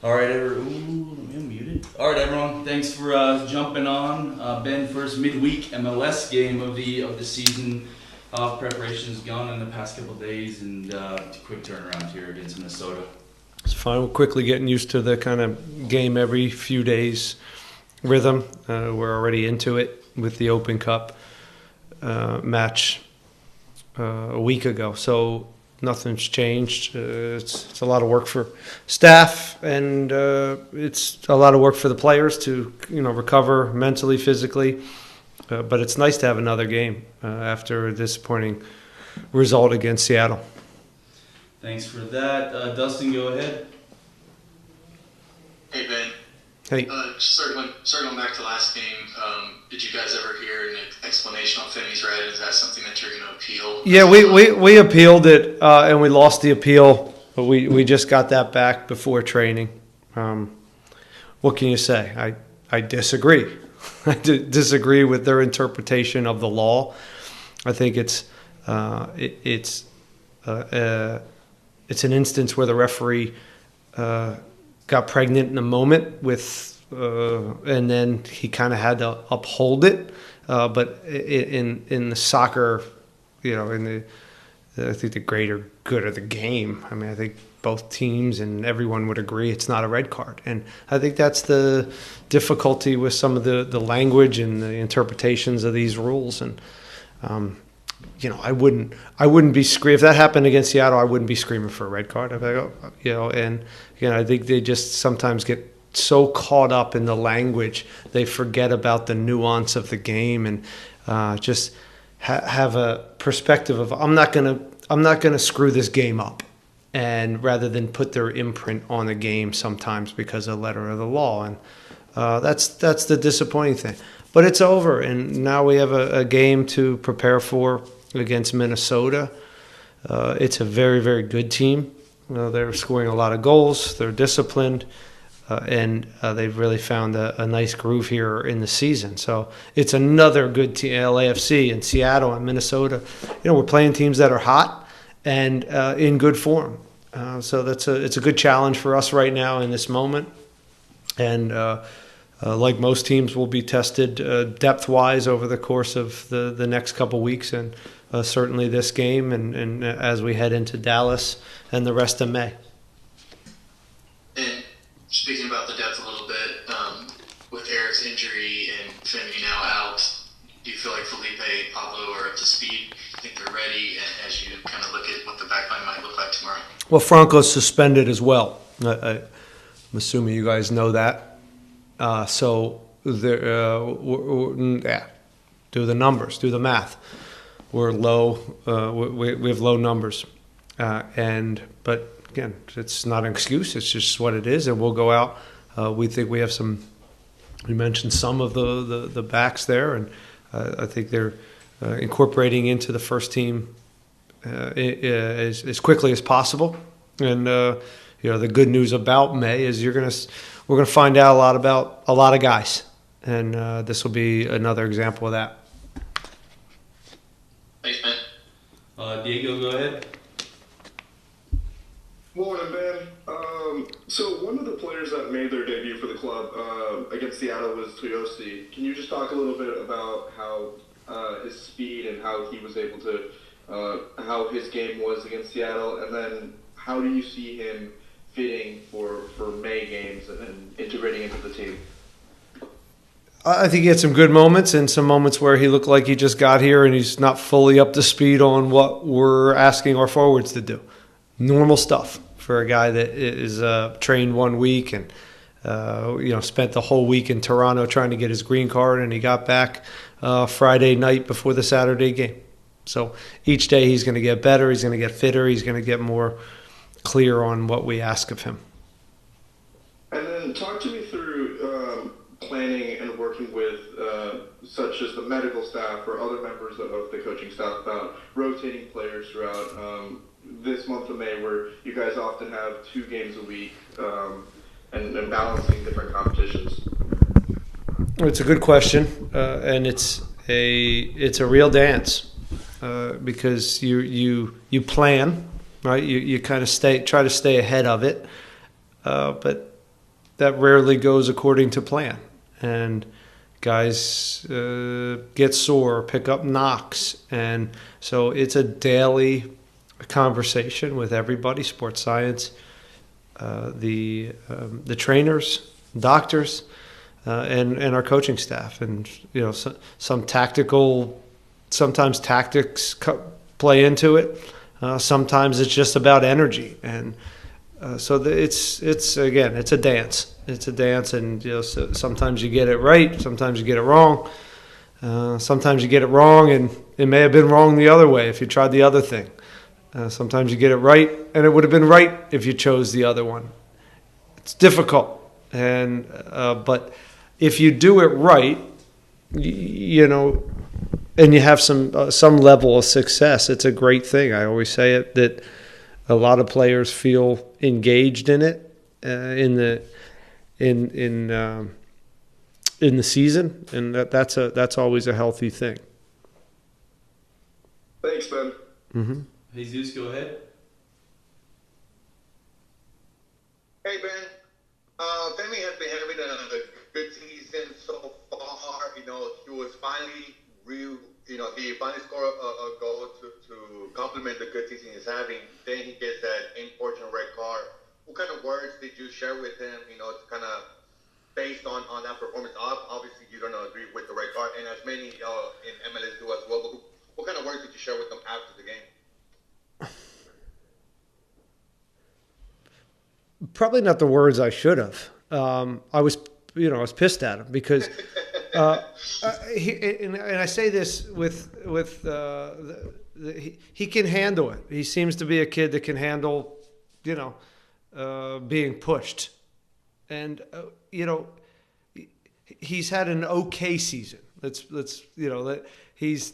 All right, Ooh, let me unmute it. All right, everyone. Thanks for jumping on. Ben, first midweek MLS game of the season. Preparation's gone in the past couple of days, and quick turnaround here against Minnesota. It's fine. We're quickly getting used to the kind of game every few days rhythm. We're already into it with the Open Cup match a week ago. So nothing's changed. It's a lot of work for staff, and it's a lot of work for the players to recover mentally, physically. But it's nice to have another game after a disappointing result against Seattle. Thanks for that. Dustin, go ahead. Hey, Ben. Hey. Circling back to last game, did you guys ever hear an explanation on Finney's red? Is that something that you're going to appeal? Yeah, we appealed it, and we lost the appeal, but we just got that back before training. What can you say? I disagree. I disagree with their interpretation of the law. I think it's an instance where the referee got pregnant in a moment and then he kind of had to uphold it. But in the soccer, I think the greater good of the game. I mean, I think both teams and everyone would agree it's not a red card. And I think that's the difficulty with some of the language and the interpretations of these rules. And I wouldn't be screaming if that happened against Seattle. I wouldn't be screaming for a red card. I'd be like, and I think they just sometimes get so caught up in the language they forget about the nuance of the game and just have a perspective of I'm not gonna screw this game up, and rather than put their imprint on the game sometimes because of the letter of the law, and that's the disappointing thing. But it's over, and now we have a game to prepare for against Minnesota. It's a very, very good team. They're scoring a lot of goals. They're disciplined, and they've really found a nice groove here in the season. So it's another good team, LAFC and Seattle and Minnesota. We're playing teams that are hot and in good form. So it's a good challenge for us right now in this moment. And like most teams, will be tested depth-wise over the course of the next couple weeks, and certainly this game, and as we head into Dallas and the rest of May. And speaking about the depth a little bit, with Eric's injury and Finney now out, do you feel like Felipe, Pablo are up to speed? Do you think they're ready? And as you kind of look at what the backline might look like tomorrow? Well, Franco's suspended as well. I'm assuming you guys know that. So do the numbers, do the math. We're low. We have low numbers, but again, it's not an excuse. It's just what it is, and we'll go out. We think we have some. We mentioned some of the backs there, and I think they're incorporating into the first team as quickly as possible. And the good news about May is we're gonna find out a lot about a lot of guys, and this will be another example of that. Thanks, Ben. Diego, go ahead. Morning, Ben. So one of the players that made their debut for the club against Seattle was Toyosi. Can you just talk a little bit about how his speed and how he was able to, how his game was against Seattle, and then how do you see him fitting for May games and integrating into the team? I think he had some good moments and some moments where he looked like he just got here and he's not fully up to speed on what we're asking our forwards to do. Normal stuff for a guy that is trained 1 week and spent the whole week in Toronto trying to get his green card, and he got back Friday night before the Saturday game. So each day he's going to get better, he's going to get fitter, he's going to get more clear on what we ask of him. And then talk to me through planning and working with such as the medical staff or other members of the coaching staff about rotating players throughout this month of May, where you guys often have 2 games a week and balancing different competitions. It's a good question, and it's a real dance because you plan, right? You kind of try to stay ahead of it, but that rarely goes according to plan. And guys get sore, pick up knocks. And so it's a daily conversation with everybody, sports science, the trainers, doctors, and our coaching staff. And, sometimes tactics play into it. Sometimes it's just about energy. And so it's a dance. It's a dance, and so sometimes you get it right, sometimes you get it wrong. Sometimes you get it wrong, and it may have been wrong the other way if you tried the other thing. Sometimes you get it right, and it would have been right if you chose the other one. It's difficult, and but if you do it right, and you have some level of success, it's a great thing. I always say it that a lot of players feel engaged in it in the season, and that's always a healthy thing. Thanks, Ben. Mm-hmm. Jesus, go ahead. Hey, Ben. Femi has been having a good season so far. He was finally he finally scored a goal to complement the good season he's having. Then he gets that unfortunate red card. What kind of words did you share with him, to kind of based on that performance? Obviously, you don't agree with the red card, and as many in MLS do as well. But what kind of words did you share with them after the game? Probably not the words I should have. I was pissed at him because, and I say this he can handle it. He seems to be a kid that can handle, being pushed, and he's had an okay season. Let's that he's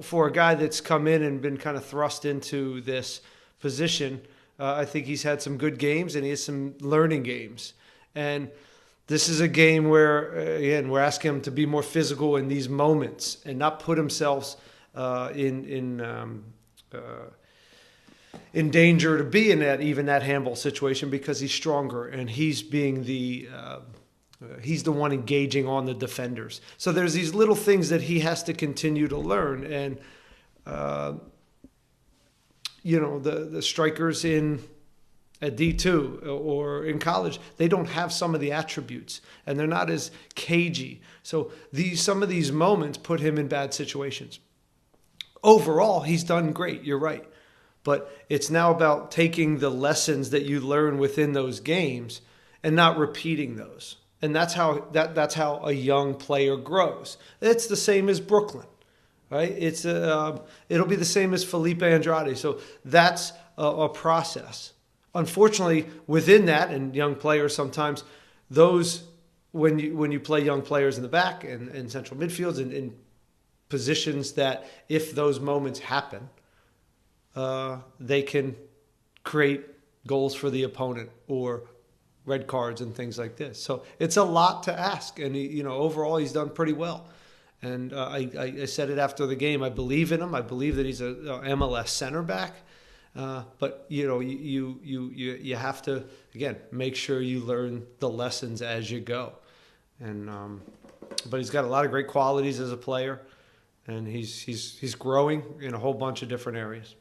for a guy that's come in and been kind of thrust into this position. I think he's had some good games, and he has some learning games. And this is a game where, again, we're asking him to be more physical in these moments and not put himself in danger to be in that handball situation, because he's stronger and he's being he's the one engaging on the defenders. So there's these little things that he has to continue to learn. And the strikers at D2 or in college, they don't have some of the attributes, and they're not as cagey. So some of these moments put him in bad situations. Overall, he's done great. You're right. But it's now about taking the lessons that you learn within those games and not repeating those. And that's how a young player grows. It's the same as Brooklyn. Right? It'll be the same as Felipe Andrade. So that's a process. Unfortunately, within that, and young players sometimes, those when you play young players in the back and central midfields and in positions that if those moments happen, they can create goals for the opponent or red cards and things like this. So it's a lot to ask, and overall he's done pretty well. And I said it after the game. I believe in him. I believe that he's a MLS center back. But you have to, again, make sure you learn the lessons as you go. And but he's got a lot of great qualities as a player, and he's growing in a whole bunch of different areas.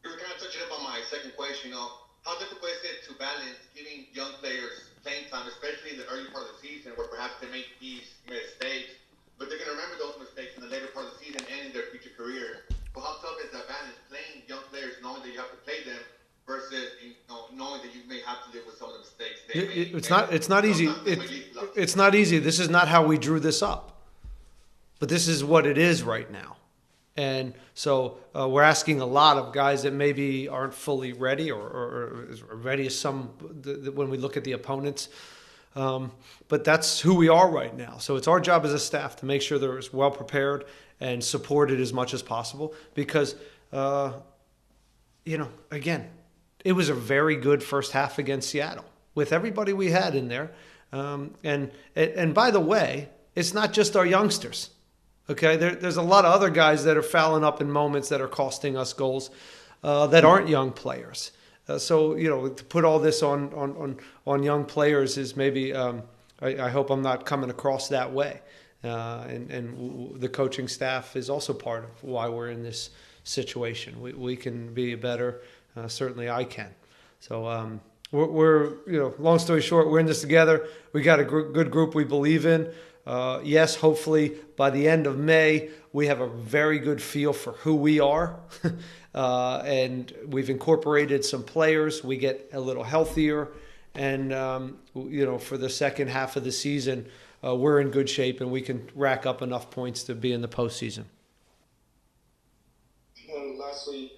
You were kind of touching up on my second question. How difficult is it to balance giving young players playing time, especially in the early part of the season, where perhaps they make these mistakes, but they're going to remember those mistakes in the later part of the season and in their future career. But how tough is that balance, playing young players, knowing that you have to play them, versus knowing that you may have to live with some of the mistakes they make? It's not easy. It's not easy. This is not how we drew this up, but this is what it is right now. And so we're asking a lot of guys that maybe aren't fully ready or ready as some when we look at the opponents. But that's who we are right now. So it's our job as a staff to make sure they're as well prepared and supported as much as possible, because, again, it was a very good first half against Seattle with everybody we had in there. And by the way, it's not just our youngsters. Okay, there's a lot of other guys that are fouling up in moments that are costing us goals that aren't young players. So to put all this on young players is maybe I hope I'm not coming across that way. And the coaching staff is also part of why we're in this situation. We can be better. Certainly, I can. So we're long story short, we're in this together. We got a good group we believe in. Yes, hopefully by the end of May, we have a very good feel for who we are. And we've incorporated some players. We get a little healthier. And, for the second half of the season, we're in good shape and we can rack up enough points to be in the postseason. And lastly,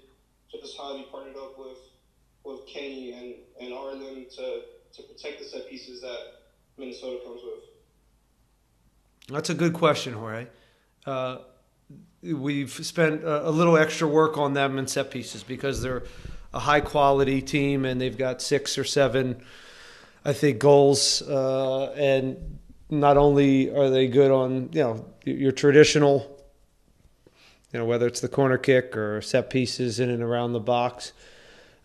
just how you partnered up with Kenny and Arlen to protect the set pieces that Minnesota comes with. That's a good question, Jorge. We've spent a little extra work on them in set pieces because they're a high-quality team and they've got 6 or 7, I think, goals. And not only are they good on, your traditional, whether it's the corner kick or set pieces in and around the box,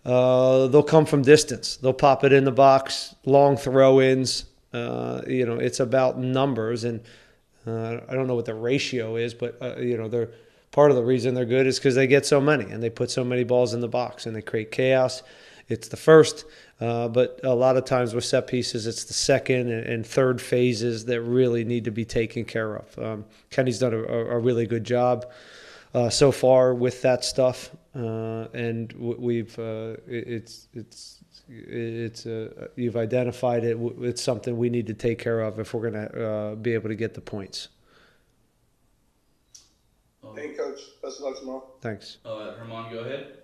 they'll come from distance. They'll pop it in the box, long throw-ins. It's about numbers, and I don't know what the ratio is, but they're part of the reason they're good is because they get so many and they put so many balls in the box and they create chaos. It's the first, but a lot of times with set pieces, it's the second and third phases that really need to be taken care of. Kenny's done a really good job so far with that stuff, and we've you've identified it. It's something we need to take care of if we're going to be able to get the points. Hey, Coach. Best of luck tomorrow. Thanks. Herman, go ahead.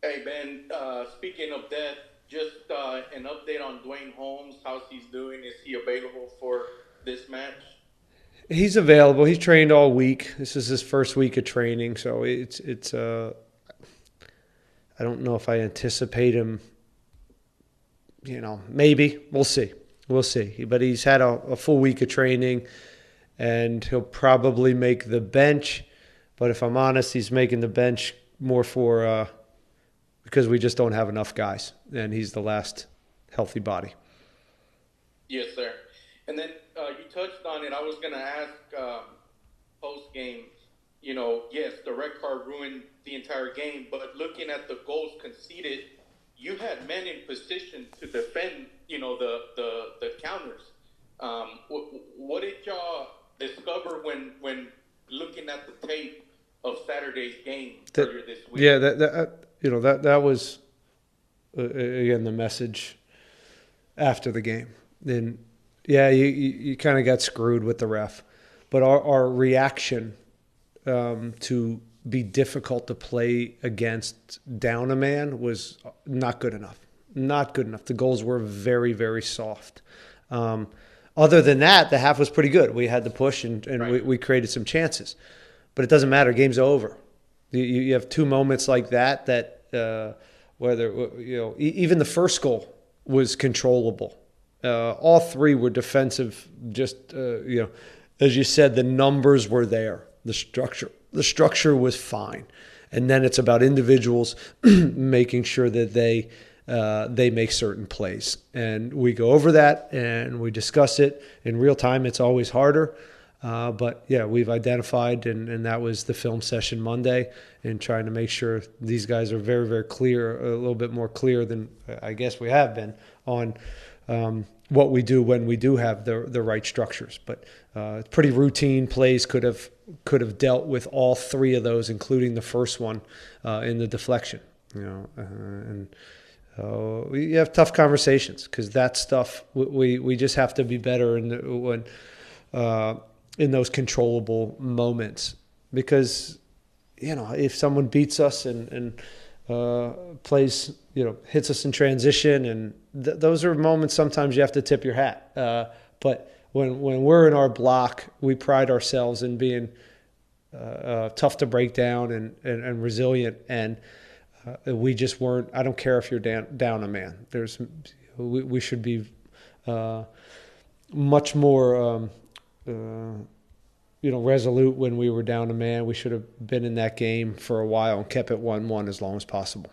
Hey, Ben. Speaking of that, just an update on Dwayne Holmes. How's he doing? Is he available for this match? He's available. He's trained all week. This is his first week of training, so it's I don't know if I anticipate him, maybe. We'll see. But he's had a full week of training, and he'll probably make the bench. But if I'm honest, he's making the bench more for because we just don't have enough guys, and he's the last healthy body. Yes, sir. And then you touched on it. I was going to ask post-game, yes, the red card ruined the entire game, but looking at the goals conceded, you had men in position to defend, the counters. What did y'all discover when looking at the tape of Saturday's game earlier this week? Yeah, that was again the message after the game. Then, yeah, you kind of got screwed with the ref, but our reaction to be difficult to play against down a man was not good enough. Not good enough. The goals were very, very soft. Other than that, the half was pretty good. We had the push and right. we created some chances. But it doesn't matter. Game's over. You have 2 moments like that whether even the first goal was controllable. All 3 were defensive. Just as you said, the numbers were there. The structure was fine, and then it's about individuals making sure that they make certain plays, and we go over that and we discuss it in real time. It's always harder, but yeah, we've identified, and that was the film session Monday, and trying to make sure these guys are very, very clear, a little bit more clear than I guess we have been on what we do when we do have the right structures. But it's pretty routine plays. Could have dealt with all 3 of those, including the first one in the deflection. And we have tough conversations because that stuff we just have to be better in those controllable moments. Because if someone beats us and plays, hits us in transition, and those are moments sometimes you have to tip your hat. But when we're in our block, we pride ourselves in being tough to break down and resilient, and we just weren't. I don't care if you're down a man. We should be much more resolute when we were down a man. We should have been in that game for a while and kept it 1-1 as long as possible.